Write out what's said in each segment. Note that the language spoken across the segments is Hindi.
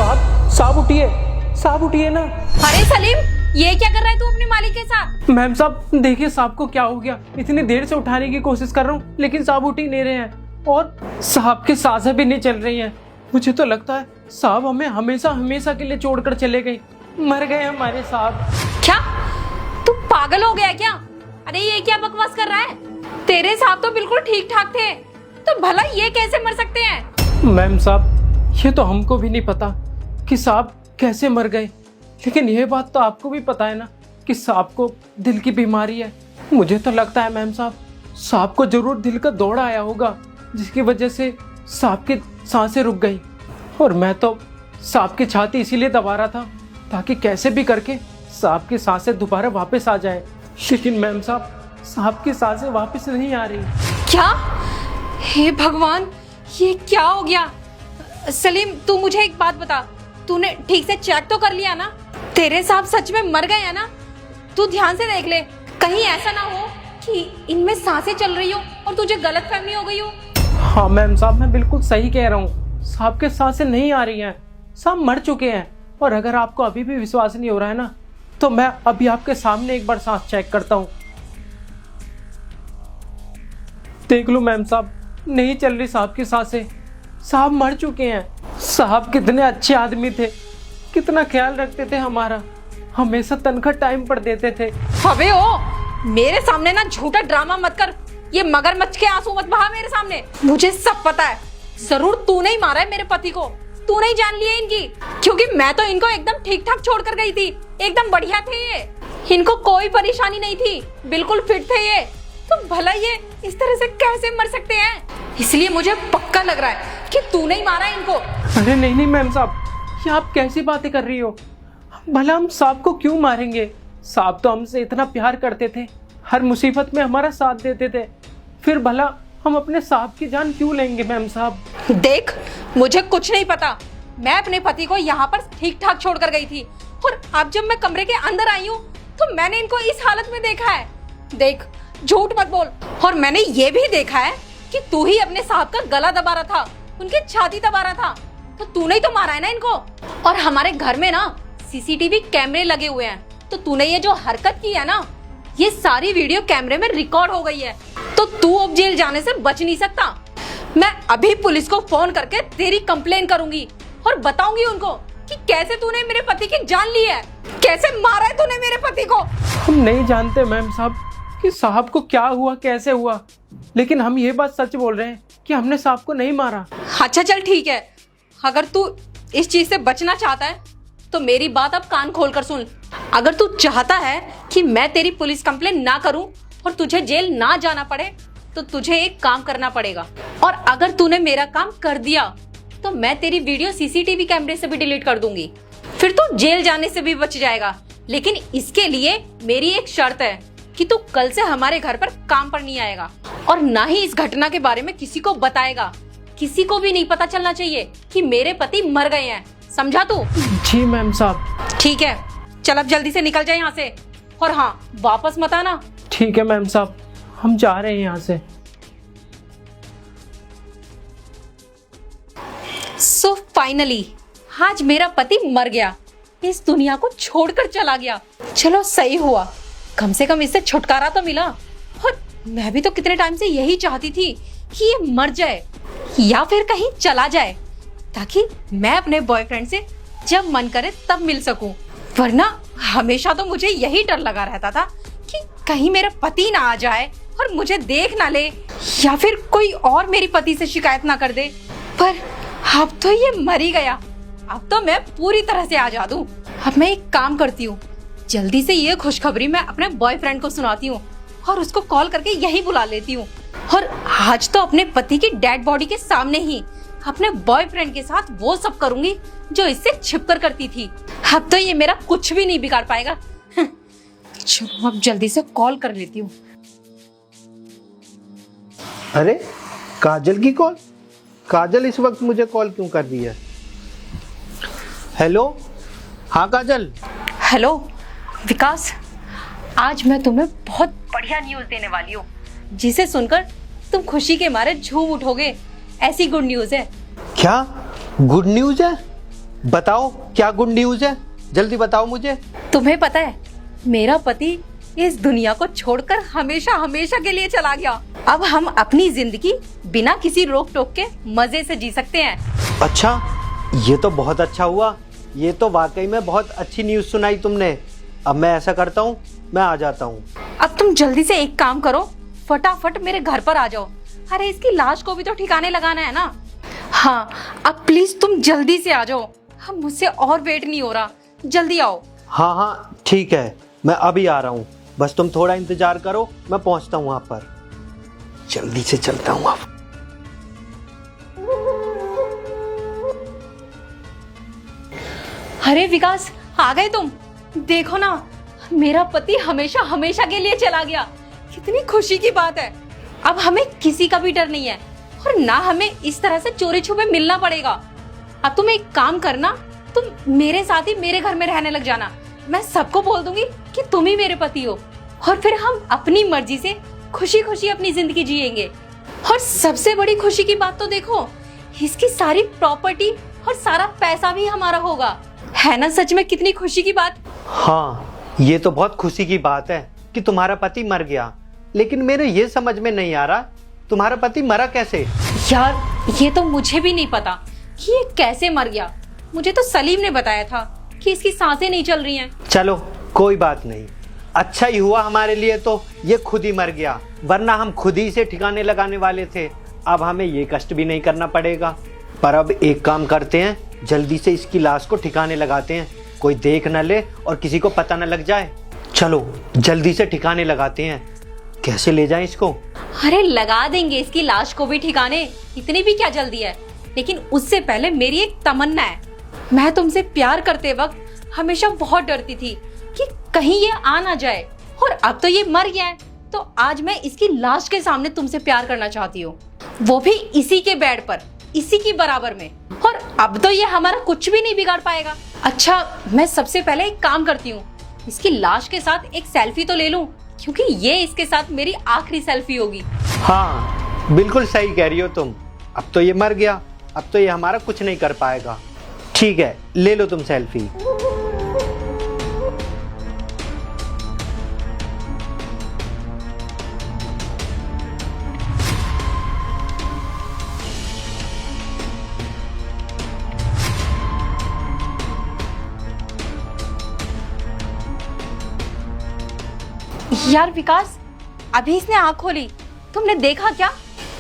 साहब उठिए, साहब उठिए ना। अरे सलीम, ये क्या कर रहा है तू अपने मालिक के साथ? मैम साहब देखिए साहब को क्या हो गया, इतनी देर से उठाने की कोशिश कर रहा हूँ लेकिन साहब उठ ही नहीं रहे हैं और साहब की सांसें भी नहीं चल रही हैं। मुझे तो लगता है साहब हमें हमेशा हमेशा के लिए छोड़कर चले गए, मर गए हमारे साहब। क्या तू पागल हो गया क्या? अरे ये क्या बकवास कर रहा है? तेरे साहब तो बिल्कुल ठीक ठाक थे, तो भला ये कैसे मर सकते हैं? मैम साहब ये तो हमको भी नहीं पता कि साहब कैसे मर गए, लेकिन यह बात तो आपको भी पता है ना कि साहब को दिल की बीमारी है। मुझे तो लगता है मैम साहब को जरूर दिल का दौरा आया होगा जिसकी वजह से साहब की सांसें रुक गई, और मैं तो साहब की छाती इसीलिए दबा रहा था ताकि कैसे भी करके साहब की सांसें दोबारा वापस आ जाए, लेकिन मैम साहब की सांसें वापस नहीं आ रही। क्या? हे भगवान, ये क्या हो गया? सलीम तू मुझे एक बात बता, तूने ठीक से चेक तो कर लिया ना? तेरे साहब सच में मर गए हैं ना? तू ध्यान से देख ले, कहीं ऐसा ना हो कि इनमें सांसें चल रही हो और तुझे गलतफहमी हो गई हो। हाँ मैम साहब मैं बिल्कुल सही कह रहा हूँ, साहब के सांसें नहीं आ रही हैं, साहब मर चुके हैं। और अगर आपको अभी भी विश्वास नहीं हो रहा है ना, तो मैं अभी आपके सामने एक बार सांस चेक करता हूँ। देख लो मैम साहब, नहीं चल रही साहब की सांसें, साहब मर चुके हैं। साहब कितने अच्छे आदमी थे, कितना ख्याल रखते थे हमारा, हमेशा तनख्वाह टाइम पर देते थे। अबे ओ, मेरे सामने ना झूठा ड्रामा मत कर, ये मगरमच्छ के आंसू मत बहा मेरे सामने। मुझे सब पता है, जरूर तूने ही मारा है मेरे पति को, तूने ही जान लिया इनकी, क्योंकि मैं तो इनको एकदम ठीक ठाक छोड़ कर गई थी, एकदम बढ़िया थे ये, इनको कोई परेशानी नहीं थी, बिल्कुल फिट थे ये। तो भला ये इस तरह से कैसे मर सकते हैं? इसलिए मुझे पक्का लग रहा है कि तूने ही मारा इनको। अरे नहीं मैम साहब, ये आप कैसी बातें कर रही हो? भला हम साहब को क्यों मारेंगे? साहब तो हमसे इतना प्यार करते थे, हर मुसीबत में हमारा साथ देते थे, फिर भला हम अपने साहब की जान क्यों लेंगे मैम साहब? देख, मुझे कुछ नहीं पता, मैं अपने पति को यहाँ पर ठीक ठाक छोड़ कर गई थी, और अब जब मैं कमरे के अंदर आई हूँ तो मैंने इनको इस हालत में देखा है। देख, झूठ मत बोल। और मैंने ये भी देखा है कि तू ही अपने साहब का गला दबा रहा था, उनकी छाती दबा रहा था, तो तूने ही तो मारा है ना इनको। और हमारे घर में ना सीसीटीवी कैमरे लगे हुए हैं, तो तूने ये जो हरकत की है ना, ये सारी वीडियो कैमरे में रिकॉर्ड हो गई है, तो तू अब जेल जाने से बच नहीं सकता। मैं अभी पुलिस को फोन करके तेरी कंप्लेन करूंगी और बताऊंगी उनको कि कैसे तूने मेरे पति की जान ली है, कैसे मारा है तूने मेरे पति को। हम नहीं जानते मैम साहब कि साहब को क्या हुआ, कैसे हुआ, लेकिन हम ये बात सच बोल रहे हैं कि हमने साहब को नहीं मारा। अच्छा चल ठीक है, अगर तू इस चीज से बचना चाहता है तो मेरी बात अब कान खोल कर सुन। अगर तू चाहता है कि मैं तेरी पुलिस कंप्लेन ना करूं और तुझे जेल ना जाना पड़े, तो तुझे एक काम करना पड़ेगा, और अगर तूने मेरा काम कर दिया तो मैं तेरी वीडियो सीसीटीवी कैमरे से भी डिलीट कर दूंगी, फिर तू जेल जाने से भी बच जाएगा। लेकिन इसके लिए मेरी एक शर्त है कि तू कल से हमारे घर पर काम पर नहीं आएगा, और ना ही इस घटना के बारे में किसी को बताएगा। किसी को भी नहीं पता चलना चाहिए कि मेरे पति मर गए हैं, समझा तू? जी मैम साहब। ठीक है, चल अब जल्दी से निकल जाए यहाँ से, और हाँ, वापस मत आना। ठीक है मैम साहब, हम जा रहे हैं यहाँ से। सो फाइनली आज मेरा पति मर गया, इस दुनिया को छोड़कर चला गया। चलो सही हुआ, कम से कम इससे छुटकारा तो मिला। और मैं भी तो कितने टाइम से यही चाहती थी कि ये मर जाए या फिर कहीं चला जाए, ताकि मैं अपने बॉयफ्रेंड से जब मन करे तब मिल सकूं। वरना हमेशा तो मुझे यही डर लगा रहता था कि कहीं मेरा पति ना आ जाए और मुझे देख ना ले, या फिर कोई और मेरी पति से शिकायत ना कर दे। पर अब तो ये मर ही गया, अब तो मैं पूरी तरह से आजाद हूँ। अब मैं एक काम करती हूँ, जल्दी से ये खुशखबरी मैं अपने बॉयफ्रेंड को सुनाती हूँ और उसको कॉल करके यही बुला लेती हूँ, और आज तो अपने पति की डेड बॉडी के सामने ही अपने बॉयफ्रेंड के साथ वो सब करूंगी जो इससे छिपकर करती थी। अब तो ये मेरा कुछ भी नहीं बिगाड़ पाएगा। चलो अब जल्दी से कॉल कर लेती हूँ। अरे काजल की कॉल? काजल इस वक्त मुझे कॉल क्यों कर रही है? हेलो, हाँ काजल। हेलो विकास, आज मैं तुम्हें बहुत बढ़िया न्यूज देने वाली हूँ, जिसे सुनकर तुम खुशी के मारे झूम उठोगे। ऐसी गुड न्यूज है। क्या गुड न्यूज है? बताओ क्या गुड न्यूज है, जल्दी बताओ मुझे। तुम्हें पता है मेरा पति इस दुनिया को छोड़कर हमेशा हमेशा के लिए चला गया। अब हम अपनी जिंदगी बिना किसी रोक टोक के मजे से जी सकते हैं। अच्छा, ये तो बहुत अच्छा हुआ। ये तो वाकई में बहुत अच्छी न्यूज सुनाई तुमने। अब मैं ऐसा करता हूँ, मैं आ जाता हूँ। अब तुम जल्दी से एक काम करो, फटाफट मेरे घर पर आ जाओ। अरे इसकी लाश को भी तो ठिकाने लगाना है ना। हाँ, अब प्लीज तुम जल्दी से आ जाओ, हम मुझसे और वेट नहीं हो रहा, जल्दी आओ। हाँ हाँ ठीक है, मैं अभी आ रहा हूँ, बस तुम थोड़ा इंतजार करो, मैं पहुँचता हूँ वहाँ पर। जल्दी से चलता हूँ अब। अरे विकास, आ गए तुम? देखो ना, मेरा पति हमेशा हमेशा के लिए चला गया। कितनी खुशी की बात है। अब हमें किसी का भी डर नहीं है और ना हमें इस तरह से चोरी छुपे मिलना पड़ेगा। अब तुम एक काम करना, तुम मेरे साथ ही मेरे घर में रहने लग जाना। मैं सबको बोल दूंगी कि तुम ही मेरे पति हो और फिर हम अपनी मर्जी से खुशी खुशी अपनी जिंदगी जिएंगे। और सबसे बड़ी खुशी की बात तो देखो, इसकी सारी प्रॉपर्टी और सारा पैसा भी हमारा होगा। है ना सच में कितनी खुशी की बात? हाँ, ये तो बहुत खुशी की बात है कि तुम्हारा पति मर गया, लेकिन मेरे ये समझ में नहीं आ रहा तुम्हारा पति मरा कैसे। यार ये तो मुझे भी नहीं पता कि ये कैसे मर गया। मुझे तो सलीम ने बताया था कि इसकी सांसें नहीं चल रही हैं। चलो कोई बात नहीं, अच्छा ही हुआ हमारे लिए तो ये खुद ही मर गया, वरना हम खुद ही इसे ठिकाने लगाने वाले थे। अब हमें ये कष्ट भी नहीं करना पड़ेगा। पर अब एक काम करते हैं, जल्दी से इसकी लाश को ठिकाने लगाते हैं, कोई देख न ले और किसी को पता न लग जाए। चलो जल्दी से ठिकाने लगाते हैं। कैसे ले जाएं इसको? अरे लगा देंगे इसकी लाश को भी ठिकाने, इतनी भी क्या जल्दी है। लेकिन उससे पहले मेरी एक तमन्ना है। मैं तुमसे प्यार करते वक्त हमेशा बहुत डरती थी कि कहीं ये आ ना जाए, और अब तो ये मर गया है, तो आज मैं इसकी लाश के सामने तुमसे प्यार करना चाहती हूँ, वो भी इसी के बेड पर, इसी की बराबर में। और अब तो ये हमारा कुछ भी नहीं बिगाड़ पाएगा। अच्छा, मैं सबसे पहले एक काम करती हूँ, इसकी लाश के साथ एक सेल्फी तो ले लूं, क्योंकि ये इसके साथ मेरी आखिरी सेल्फी होगी। हाँ बिल्कुल सही कह रही हो तुम। अब तो ये मर गया, अब तो ये हमारा कुछ नहीं कर पाएगा। ठीक है, ले लो तुम सेल्फी। यार विकास, अभी इसने आँख खोली, तुमने देखा क्या?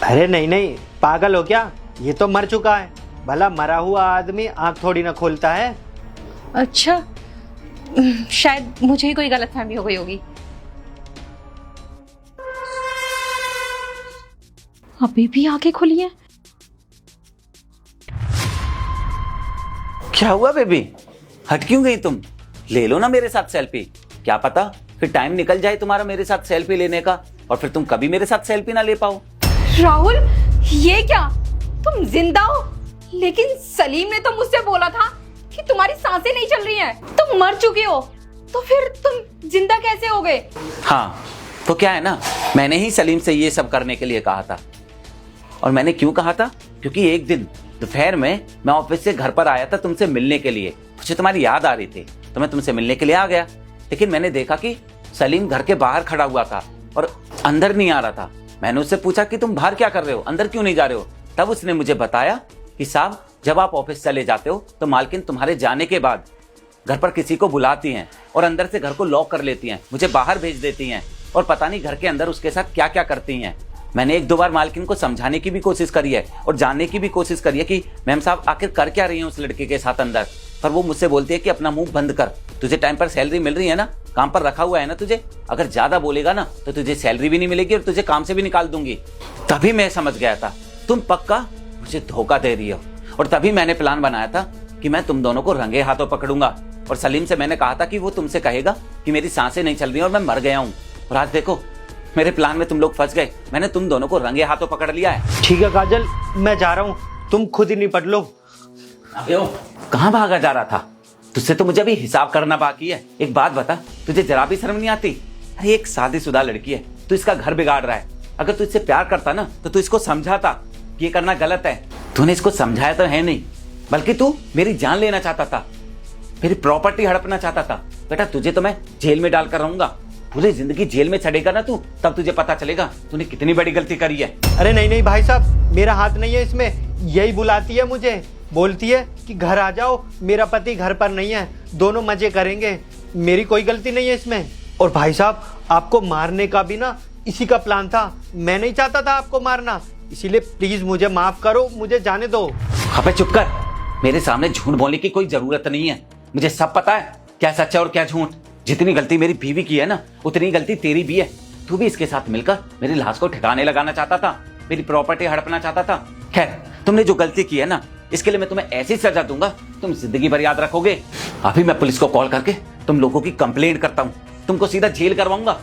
अरे नहीं नहीं, पागल हो क्या, ये तो मर चुका है। भला मरा हुआ आदमी आंख थोड़ी ना खोलता है। अच्छा, शायद मुझे ही कोई गलतफहमी हो गई होगी। अभी भी आंखें खुली हैं। क्या हुआ बेबी, हट क्यों गई तुम? ले लो ना मेरे साथ सेल्फी, क्या पता फिर टाइम निकल जाए तुम्हारा मेरे साथ सेल्फी लेने का और फिर तुम कभी मेरे साथ सेल्फी ना ले पाओ। राहुल, ये क्या, तुम जिंदा हो? लेकिन सलीम ने तो मुझसे बोला था कि तुम्हारी सांसें नहीं चल रही हैं, तुम मर चुके हो, तो फिर तुम जिंदा कैसे हो गए? हाँ तो क्या है ना, मैंने ही सलीम से ये सब करने के लिए कहा था। और मैंने क्यों कहा था, क्योंकि एक दिन दोपहर में मैं ऑफिस से घर पर आया था तुमसे मिलने के लिए, मुझे तुम्हारी याद आ रही थी तो मैं तुमसे मिलने के लिए आ गया। लेकिन मैंने देखा कि सलीम घर के बाहर खड़ा हुआ था और अंदर नहीं आ रहा था। मैंने उससे पूछा कि तुम बाहर क्या कर रहे हो, अंदर क्यों नहीं जा रहे हो? तब उसने मुझे बताया कि साहब, जब आप ऑफिस चले जाते हो तो मालकिन तुम्हारे जाने के बाद घर पर किसी को बुलाती हैं और अंदर से घर को लॉक कर लेती हैं, मुझे बाहर भेज देती हैं और पता नहीं घर के अंदर उसके साथ क्या क्या करती हैं। मैंने एक दो बार मालकिन को समझाने की भी कोशिश करी है और जानने की भी कोशिश करी है कि मैम साहब आखिर कर क्या रही हैं उस लड़के के साथ अंदर, पर वो मुझसे बोलती है कि अपना मुंह बंद कर, तुझे टाइम पर सैलरी मिल रही है ना, काम पर रखा हुआ है ना तुझे, अगर ज्यादा बोलेगा ना तो तुझे सैलरी भी नहीं मिलेगी और तुझे काम से भी निकाल दूंगी। तभी मैं समझ गया था तुम पक्का मुझे धोखा दे रही हो, और तभी मैंने प्लान बनाया था कि मैं तुम दोनों को रंगे हाथों पकड़ूंगा। और सलीम से मैंने कहा था कि वो तुमसे कहेगा कि मेरी सांसें नहीं चल रही और मैं मर गया हूँ, और आज देखो मेरे प्लान में तुम लोग फंस गए, मैंने तुम दोनों को रंगे हाथों पकड़ लिया है। ठीक है काजल, मैं जा रहा हूँ, तुम खुद ही निपट लो। कहाँ भागा जा रहा था? तुझसे तो मुझे अभी हिसाब करना बाकी है। एक बात बता, तुझे जरा भी शर्म नहीं आती? अरे एक शादीशुदा लड़की है, तू इसका घर बिगाड़ रहा है। अगर तू इससे प्यार करता ना तो तू इसको समझाता कि ये करना गलत है। तूने इसको समझाया तो है नहीं, बल्कि तू मेरी जान लेना चाहता था, मेरी प्रॉपर्टी हड़पना चाहता था। बेटा तुझे तो मैं जेल में डालकर रहूंगा, पूरी जिंदगी जेल में चढ़ेगा ना तू, तब तुझे पता चलेगा तूने कितनी बड़ी गलती करी है। अरे नहीं नहीं भाई साहब, मेरा हाथ नहीं है इसमें। यही बुलाती है मुझे, बोलती है कि घर आ जाओ, मेरा पति घर पर नहीं है, दोनों मजे करेंगे। मेरी कोई गलती नहीं है इसमें। और भाई साहब, आपको मारने का भी ना इसी का प्लान था। मैं नहीं चाहता था आपको मारना, इसीलिए प्लीज मुझे माफ करो, मुझे जाने दो। अबे चुप कर, मेरे सामने झूठ बोलने की कोई जरूरत नहीं है। मुझे सब पता है क्या सच है और क्या झूठ। जितनी गलती मेरी बीवी की है ना, उतनी गलती तेरी भी है। तू भी इसके साथ मिलकर मेरी लाश को ठिकाने लगाना चाहता था, मेरी प्रॉपर्टी हड़पना चाहता था। खैर, तुमने जो गलती की है ना, इसके लिए मैं तुम्हें ऐसी सजा दूंगा तुम जिंदगी भर याद रखोगे। अभी मैं पुलिस को कॉल करके तुम लोगों की कंप्लेंट करता हूँ, तुमको सीधा जेल करवाऊंगा।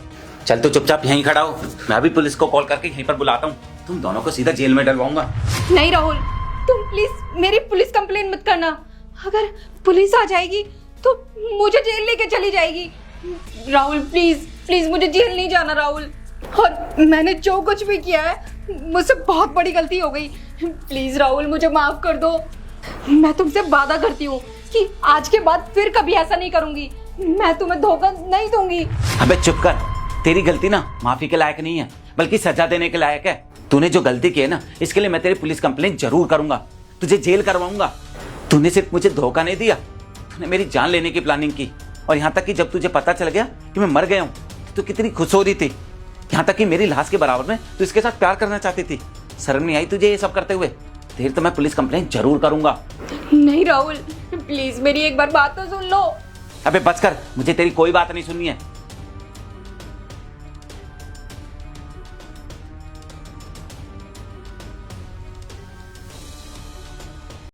चल तो चुपचाप यहीं खड़ा हो, मैं अभी पुलिस को कॉल करके यहीं पर बुलाता हूँ, तुम दोनों को सीधा जेल में डलवाऊंगा। नहीं राहुल, तुम प्लीज मेरी पुलिस कंप्लेंट मत करना। अगर पुलिस आ जाएगी तो मुझे जेल लेके चली जाएगी। राहुल प्लीज प्लीज, मुझे जेल नहीं जाना राहुल। और मैंने जो कुछ भी किया है, मुझसे बहुत बड़ी गलती हो गई। प्लीज राहुल, मुझे माफ कर दो। मैं तुमसे वादा करती हूँ कि आज के बाद फिर कभी ऐसा नहीं करूंगी। मैं तुम्हें धोखा नहीं दूंगी। अबे चुप कर, तेरी गलती ना माफी के लायक नहीं है, बल्कि सजा देने के लायक है। तूने जो गलती की है ना, इसके लिए मैं तेरी पुलिस कंप्लेंट जरूर करूंगा, तुझे जेल करवाऊंगा। तूने सिर्फ मुझे धोखा नहीं दिया, तूने मेरी जान लेने की प्लानिंग की। और यहाँ तक कि जब तुझे पता चल गया कि मैं मर गया हूँ, तो कितनी खुश हो रही थी। यहाँ तक कि मेरी लाश के बराबर में तू इसके साथ प्यार करना चाहती थी। शर्म नहीं आई तुझे ये सब करते हुए? तेरी तो मैं पुलिस कंप्लेंट जरूर करूंगा। नहीं राहुल, प्लीज मेरी एक बार बात तो सुन लो। अबे बच कर, मुझे तेरी कोई बात नहीं सुननी है।